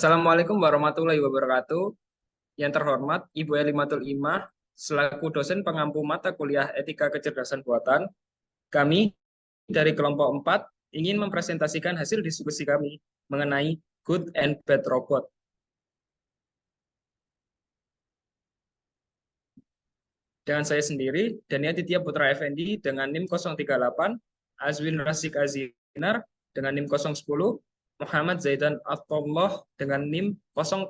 Assalamualaikum warahmatullahi wabarakatuh. Yang terhormat Ibu Elimatul Imah, selaku dosen pengampu mata kuliah Etika Kecerdasan Buatan, kami dari kelompok 4 ingin mempresentasikan hasil diskusi kami mengenai Good and Bad Robot. Dengan saya sendiri, Dania Titya Putra Effendi dengan NIM 038, Azwin Rasik Azinar dengan NIM 010, Muhammad Zaidan Atollah dengan NIM 014,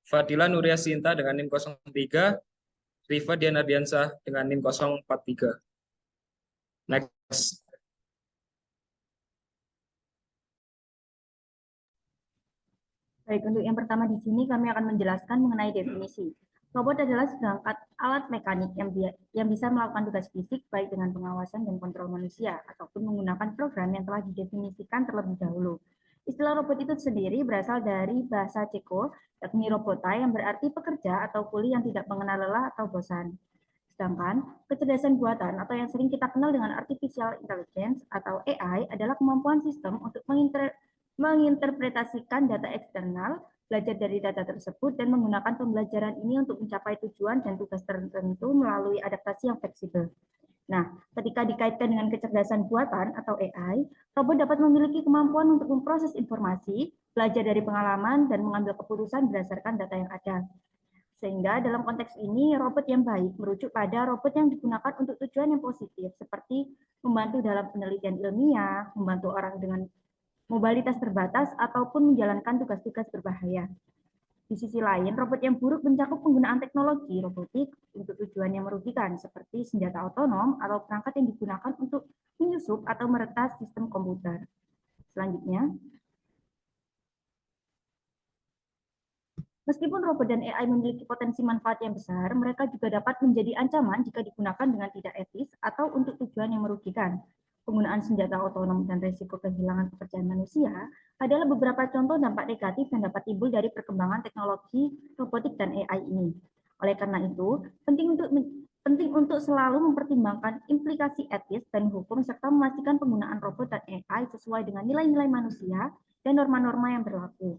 Fadila Nuria Sinta dengan NIM 03, Rifa Diana Diansah dengan NIM 043. Next. Baik, untuk yang pertama di sini kami akan menjelaskan mengenai definisi. Robot adalah seperangkat alat mekanik yang bisa melakukan tugas fisik baik dengan pengawasan dan kontrol manusia ataupun menggunakan program yang telah didefinisikan terlebih dahulu. Istilah robot itu sendiri berasal dari bahasa Ceko, yakni robota yang berarti pekerja atau kuli yang tidak mengenal lelah atau bosan. Sedangkan kecerdasan buatan atau yang sering kita kenal dengan artificial intelligence atau AI adalah kemampuan sistem untuk menginterpretasikan data eksternal, belajar dari data tersebut, dan menggunakan pembelajaran ini untuk mencapai tujuan dan tugas tertentu melalui adaptasi yang fleksibel. Nah, ketika dikaitkan dengan kecerdasan buatan atau AI, robot dapat memiliki kemampuan untuk memproses informasi, belajar dari pengalaman, dan mengambil keputusan berdasarkan data yang ada. Sehingga dalam konteks ini, robot yang baik merujuk pada robot yang digunakan untuk tujuan yang positif, seperti membantu dalam penelitian ilmiah, membantu orang dengan mobilitas terbatas, ataupun menjalankan tugas-tugas berbahaya. Di sisi lain, robot yang buruk mencakup penggunaan teknologi robotik untuk tujuan yang merugikan, seperti senjata otonom atau perangkat yang digunakan untuk menyusup atau meretas sistem komputer. Selanjutnya, meskipun robot dan AI memiliki potensi manfaat yang besar, mereka juga dapat menjadi ancaman jika digunakan dengan tidak etis atau untuk tujuan yang merugikan. Penggunaan senjata otonom dan risiko kehilangan pekerjaan manusia adalah beberapa contoh dampak negatif yang dapat timbul dari perkembangan teknologi robotik dan AI ini. Oleh karena itu, penting untuk selalu mempertimbangkan implikasi etis dan hukum serta memastikan penggunaan robot dan AI sesuai dengan nilai-nilai manusia dan norma-norma yang berlaku.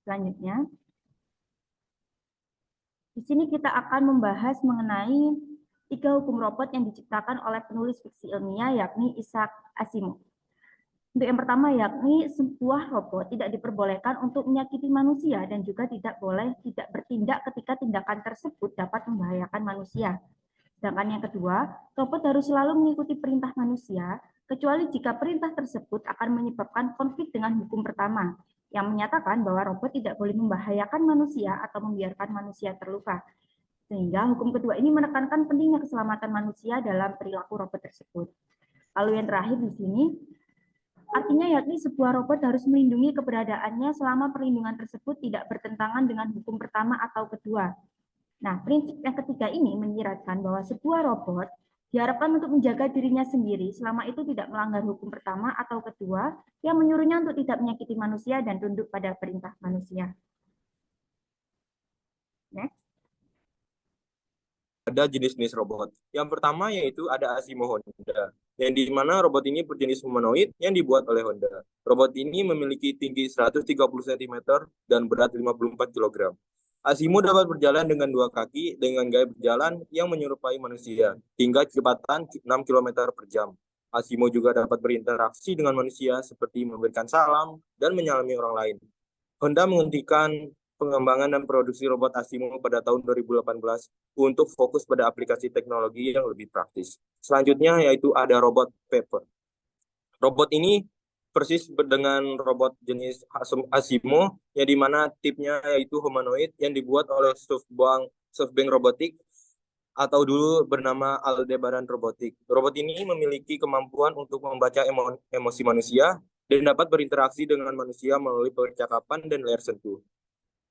Selanjutnya, di sini kita akan membahas mengenai 3 hukum robot yang diciptakan oleh penulis fiksi ilmiah, yakni Isaac Asimov. Untuk yang pertama, yakni sebuah robot tidak diperbolehkan untuk menyakiti manusia dan juga tidak bertindak ketika tindakan tersebut dapat membahayakan manusia. Sedangkan yang kedua, robot harus selalu mengikuti perintah manusia, kecuali jika perintah tersebut akan menyebabkan konflik dengan hukum pertama, yang menyatakan bahwa robot tidak boleh membahayakan manusia atau membiarkan manusia terluka. Sehingga hukum kedua ini menekankan pentingnya keselamatan manusia dalam perilaku robot tersebut. Lalu yang terakhir di sini, artinya yakni sebuah robot harus melindungi keberadaannya selama perlindungan tersebut tidak bertentangan dengan hukum pertama atau kedua. Nah, prinsip yang ketiga ini menyiratkan bahwa sebuah robot diharapkan untuk menjaga dirinya sendiri selama itu tidak melanggar hukum pertama atau kedua yang menyuruhnya untuk tidak menyakiti manusia dan tunduk pada perintah manusia. Next. Ada jenis-jenis robot. Yang pertama yaitu ada Asimo Honda, yang di mana robot ini berjenis humanoid yang dibuat oleh Honda. Robot ini memiliki tinggi 130 cm dan berat 54 kg. Asimo dapat berjalan dengan 2 kaki dengan gaya berjalan yang menyerupai manusia hingga kecepatan 6 km per jam. Asimo juga dapat berinteraksi dengan manusia seperti memberikan salam dan menyalami orang lain. Honda menghentikan pengembangan dan produksi robot Asimo pada tahun 2018 untuk fokus pada aplikasi teknologi yang lebih praktis. Selanjutnya yaitu ada robot Pepper. Robot ini persis dengan robot jenis Asimo, yang dimana tipnya yaitu humanoid yang dibuat oleh SoftBank Robotics atau dulu bernama Aldebaran Robotics. Robot ini memiliki kemampuan untuk membaca emosi manusia dan dapat berinteraksi dengan manusia melalui percakapan dan layar sentuh.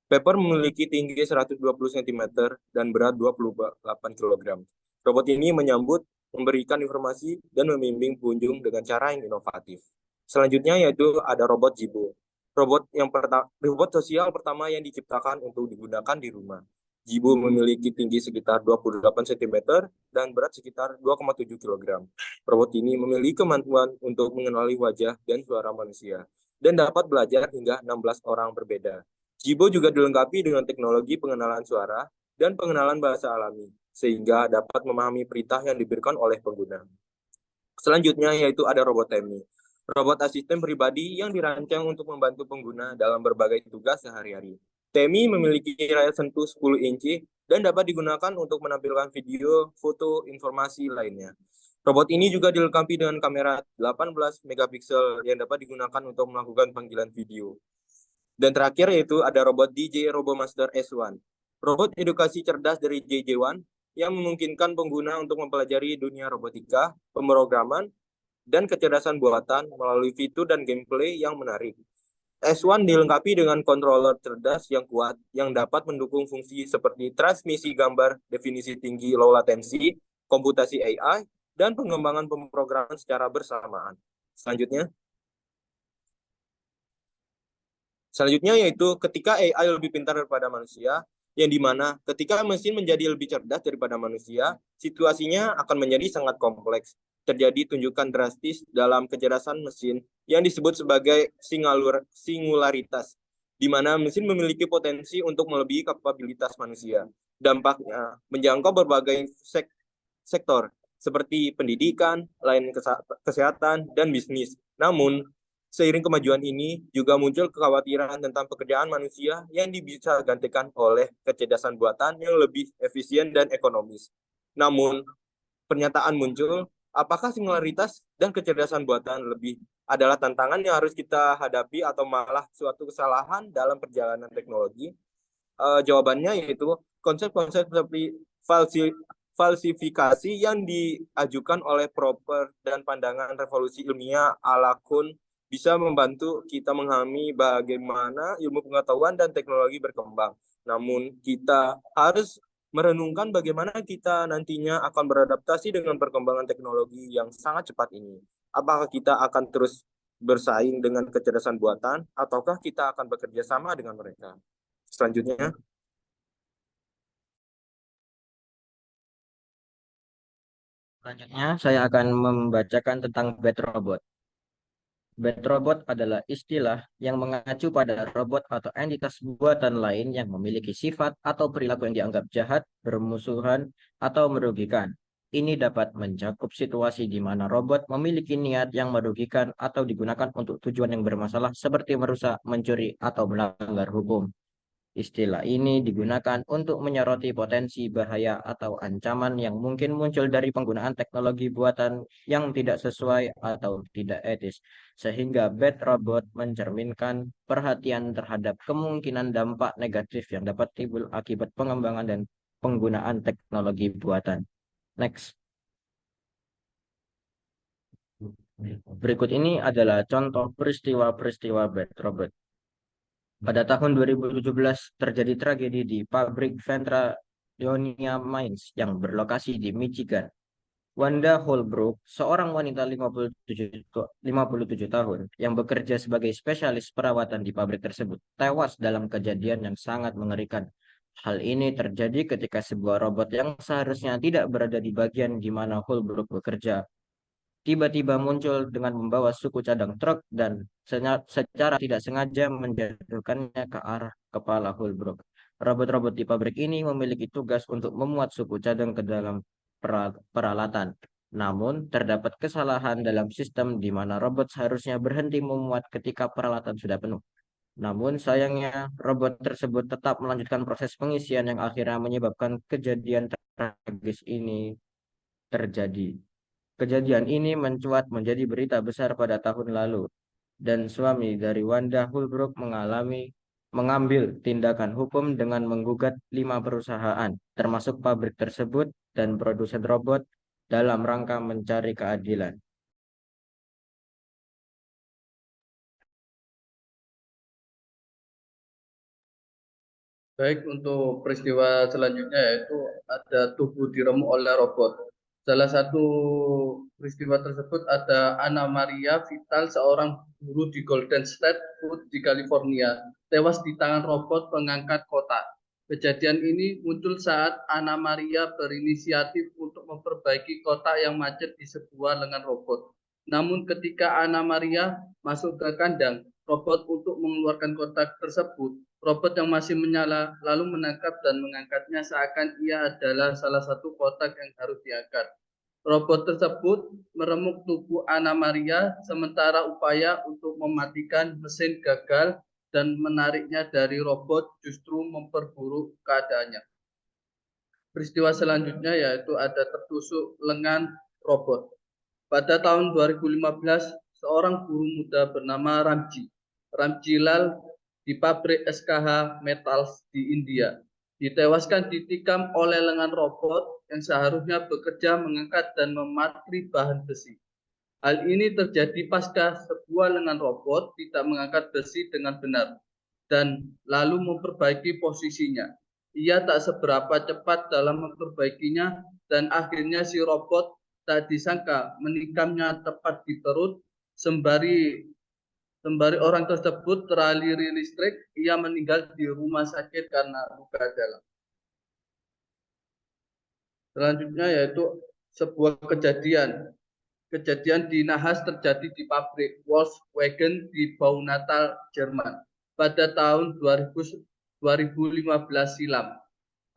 Pepper memiliki tinggi 120 cm dan berat 28 kg. Robot ini menyambut, memberikan informasi, dan membimbing pengunjung dengan cara yang inovatif. Selanjutnya yaitu ada robot Jibo. Robot sosial pertama yang diciptakan untuk digunakan di rumah. Jibo memiliki tinggi sekitar 28 cm dan berat sekitar 2,7 kg. Robot ini memiliki kemampuan untuk mengenali wajah dan suara manusia dan dapat belajar hingga 16 orang berbeda. Jibo juga dilengkapi dengan teknologi pengenalan suara dan pengenalan bahasa alami, sehingga dapat memahami perintah yang diberikan oleh pengguna. Selanjutnya yaitu ada robot Temi. Robot asisten pribadi yang dirancang untuk membantu pengguna dalam berbagai tugas sehari-hari. Temi memiliki layar sentuh 10 inci dan dapat digunakan untuk menampilkan video, foto, informasi lainnya. Robot ini juga dilengkapi dengan kamera 18 megapiksel yang dapat digunakan untuk melakukan panggilan video. Dan terakhir yaitu ada robot DJ RoboMaster S1. Robot edukasi cerdas dari JJ1 yang memungkinkan pengguna untuk mempelajari dunia robotika, pemrograman, dan kecerdasan buatan melalui fitur dan gameplay yang menarik. S1 dilengkapi dengan controller cerdas yang kuat yang dapat mendukung fungsi seperti transmisi gambar, definisi tinggi low latency, komputasi AI, dan pengembangan pemrograman secara bersamaan. Selanjutnya yaitu ketika AI lebih pintar daripada manusia, yang dimana ketika mesin menjadi lebih cerdas daripada manusia, situasinya akan menjadi sangat kompleks. Terjadi tunjukan drastis dalam kecerdasan mesin yang disebut sebagai singularitas, di mana mesin memiliki potensi untuk melebihi kapabilitas manusia. Dampaknya menjangkau berbagai sektor, seperti pendidikan, layanan kesehatan, dan bisnis. Namun, seiring kemajuan ini, juga muncul kekhawatiran tentang pekerjaan manusia yang bisa gantikan oleh kecerdasan buatan yang lebih efisien dan ekonomis. Namun, pernyataan muncul, apakah singularitas dan kecerdasan buatan lebih adalah tantangan yang harus kita hadapi atau malah suatu kesalahan dalam perjalanan teknologi? Jawabannya yaitu konsep-konsep seperti falsifikasi yang diajukan oleh Popper dan pandangan revolusi ilmiah ala Kuhn bisa membantu kita memahami bagaimana ilmu pengetahuan dan teknologi berkembang. Namun kita harus merenungkan bagaimana kita nantinya akan beradaptasi dengan perkembangan teknologi yang sangat cepat ini. Apakah kita akan terus bersaing dengan kecerdasan buatan, ataukah kita akan bekerja sama dengan mereka? Selanjutnya, saya akan membacakan tentang Bad Robot. Bad Robot adalah istilah yang mengacu pada robot atau entitas buatan lain yang memiliki sifat atau perilaku yang dianggap jahat, bermusuhan, atau merugikan. Ini dapat mencakup situasi di mana robot memiliki niat yang merugikan atau digunakan untuk tujuan yang bermasalah seperti merusak, mencuri, atau melanggar hukum. Istilah ini digunakan untuk menyoroti potensi bahaya atau ancaman yang mungkin muncul dari penggunaan teknologi buatan yang tidak sesuai atau tidak etis, sehingga bad robot mencerminkan perhatian terhadap kemungkinan dampak negatif yang dapat timbul akibat pengembangan dan penggunaan teknologi buatan. Next. Berikut ini adalah contoh peristiwa-peristiwa bad robot. Pada tahun 2017 terjadi tragedi di pabrik Ventra-Ionia Mines yang berlokasi di Michigan. Wanda Holbrook, seorang wanita 57 tahun yang bekerja sebagai spesialis perawatan di pabrik tersebut, tewas dalam kejadian yang sangat mengerikan. Hal ini terjadi ketika sebuah robot yang seharusnya tidak berada di bagian di mana Holbrook bekerja tiba-tiba muncul dengan membawa suku cadang truk dan secara tidak sengaja menjatuhkannya ke arah kepala Holbrook. Robot-robot di pabrik ini memiliki tugas untuk memuat suku cadang ke dalam peralatan. Namun, terdapat kesalahan dalam sistem di mana robot seharusnya berhenti memuat ketika peralatan sudah penuh. Namun, sayangnya, robot tersebut tetap melanjutkan proses pengisian yang akhirnya menyebabkan kejadian tragis ini terjadi. Kejadian ini mencuat menjadi berita besar pada tahun lalu, dan suami dari Wanda Holbrook mengambil tindakan hukum dengan menggugat 5 perusahaan, termasuk pabrik tersebut dan produsen robot, dalam rangka mencari keadilan. Baik, untuk peristiwa selanjutnya yaitu ada tubuh diremuk oleh robot. Salah satu peristiwa tersebut ada Anna Maria Vital, seorang buruh di Golden State Food di California, tewas di tangan robot pengangkat kotak. Kejadian ini muncul saat Anna Maria berinisiatif untuk memperbaiki kotak yang macet di sebuah lengan robot. Namun ketika Anna Maria masuk ke kandang robot untuk mengeluarkan kotak tersebut, robot yang masih menyala lalu menangkap dan mengangkatnya seakan ia adalah salah satu kotak yang harus diangkat. Robot tersebut meremuk tubuh Anna Maria, sementara upaya untuk mematikan mesin gagal dan menariknya dari robot justru memperburuk keadaannya. Peristiwa selanjutnya yaitu ada tertusuk lengan robot. Pada tahun 2015, seorang guru muda bernama Ramji Lal di pabrik SKH Metals di India, ditewaskan ditikam oleh lengan robot yang seharusnya bekerja mengangkat dan mematri bahan besi. Hal ini terjadi pasca sebuah lengan robot tidak mengangkat besi dengan benar dan lalu memperbaiki posisinya. Ia tak seberapa cepat dalam memperbaikinya dan akhirnya si robot tak disangka menikamnya tepat di perut. Sembari orang tersebut teraliri listrik, ia meninggal di rumah sakit karena luka dalam. Selanjutnya yaitu sebuah kejadian di nahas terjadi di pabrik Volkswagen di Baunatal, Jerman pada tahun 2015 silam.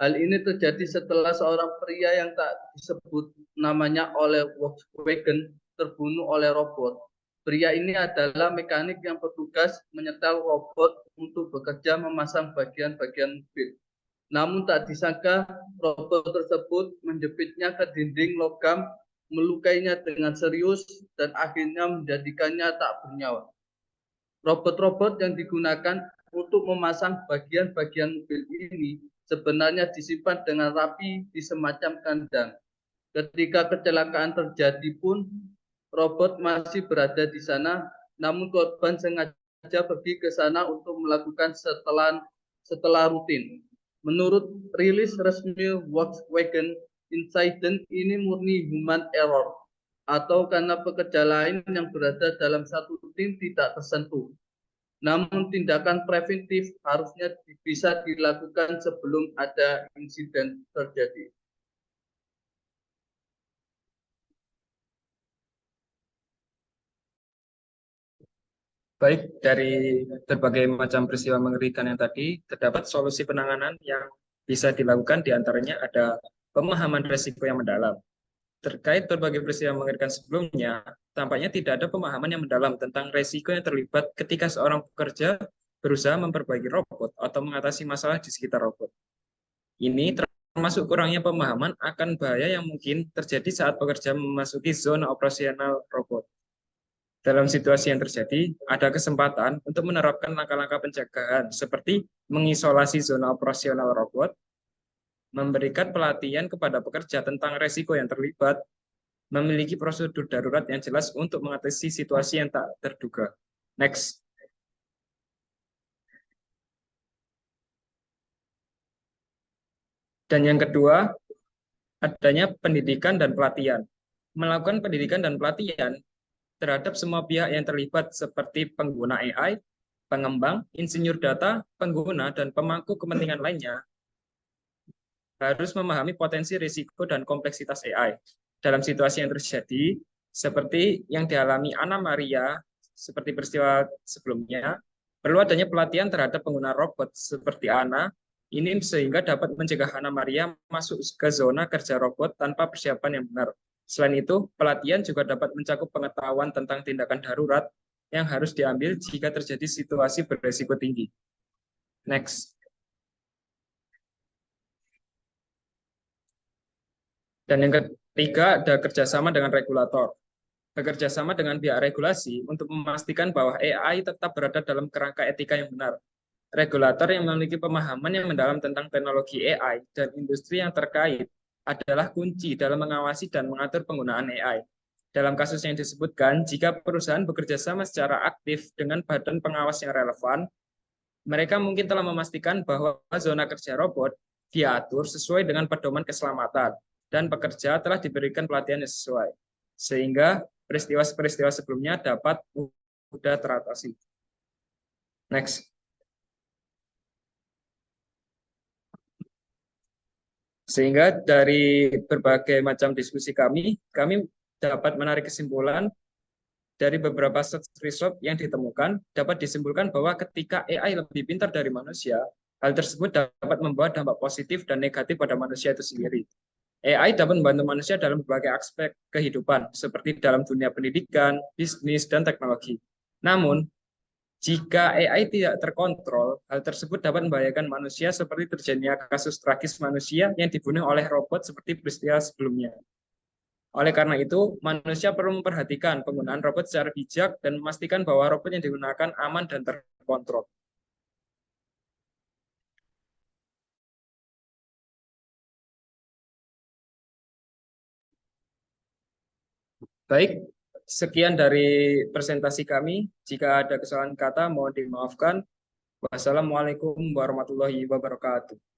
Hal ini terjadi setelah seorang pria yang tak disebut namanya oleh Volkswagen terbunuh oleh robot. Pria ini adalah mekanik yang bertugas menyetel robot untuk bekerja memasang bagian-bagian mobil. Namun tak disangka robot tersebut menjepitnya ke dinding logam, melukainya dengan serius dan akhirnya menjadikannya tak bernyawa. Robot-robot yang digunakan untuk memasang bagian-bagian mobil ini sebenarnya disimpan dengan rapi di semacam kandang. Ketika kecelakaan terjadi pun robot masih berada di sana, namun korban sengaja pergi ke sana untuk melakukan setelah rutin. Menurut rilis resmi Volkswagen, insiden ini murni human error atau karena pekerja lain yang berada dalam satu tim tidak tersentuh. Namun tindakan preventif harusnya bisa dilakukan sebelum ada insiden terjadi. Baik, dari berbagai macam peristiwa mengerikan yang tadi, terdapat solusi penanganan yang bisa dilakukan, diantaranya ada pemahaman risiko yang mendalam. Terkait berbagai peristiwa mengerikan sebelumnya, tampaknya tidak ada pemahaman yang mendalam tentang risiko yang terlibat ketika seorang pekerja berusaha memperbaiki robot atau mengatasi masalah di sekitar robot. Ini termasuk kurangnya pemahaman akan bahaya yang mungkin terjadi saat pekerja memasuki zona operasional robot. Dalam situasi yang terjadi, ada kesempatan untuk menerapkan langkah-langkah pencegahan seperti mengisolasi zona operasional robot, memberikan pelatihan kepada pekerja tentang risiko yang terlibat, memiliki prosedur darurat yang jelas untuk mengatasi situasi yang tak terduga. Next. Dan yang kedua, adanya pendidikan dan pelatihan. Melakukan pendidikan dan pelatihan terhadap semua pihak yang terlibat seperti pengguna AI, pengembang, insinyur data, pengguna, dan pemangku kepentingan lainnya harus memahami potensi risiko dan kompleksitas AI. Dalam situasi yang terjadi, seperti yang dialami Anna Maria, seperti peristiwa sebelumnya, perlu adanya pelatihan terhadap pengguna robot seperti Anna, ini sehingga dapat mencegah Anna Maria masuk ke zona kerja robot tanpa persiapan yang benar. Selain itu, pelatihan juga dapat mencakup pengetahuan tentang tindakan darurat yang harus diambil jika terjadi situasi berisiko tinggi. Next. Dan yang ketiga, ada kerjasama dengan regulator. Bekerjasama dengan pihak regulasi untuk memastikan bahwa AI tetap berada dalam kerangka etika yang benar. Regulator yang memiliki pemahaman yang mendalam tentang teknologi AI dan industri yang terkait adalah kunci dalam mengawasi dan mengatur penggunaan AI. Dalam kasus yang disebutkan, jika perusahaan bekerja sama secara aktif dengan badan pengawas yang relevan, mereka mungkin telah memastikan bahwa zona kerja robot diatur sesuai dengan pedoman keselamatan dan pekerja telah diberikan pelatihan yang sesuai, sehingga peristiwa-peristiwa sebelumnya dapat mudah teratasi. Next. Sehingga dari berbagai macam diskusi kami dapat menarik kesimpulan dari beberapa research yang ditemukan, dapat disimpulkan bahwa ketika AI lebih pintar dari manusia, hal tersebut dapat membawa dampak positif dan negatif pada manusia itu sendiri. AI dapat membantu manusia dalam berbagai aspek kehidupan, seperti dalam dunia pendidikan, bisnis, dan teknologi. Namun, jika AI tidak terkontrol, hal tersebut dapat membahayakan manusia seperti terjadinya kasus tragis manusia yang dibunuh oleh robot seperti peristiwa sebelumnya. Oleh karena itu, manusia perlu memperhatikan penggunaan robot secara bijak dan memastikan bahwa robot yang digunakan aman dan terkontrol. Baik, sekian dari presentasi kami. Jika ada kesalahan kata, mohon dimaafkan. Wassalamualaikum warahmatullahi wabarakatuh.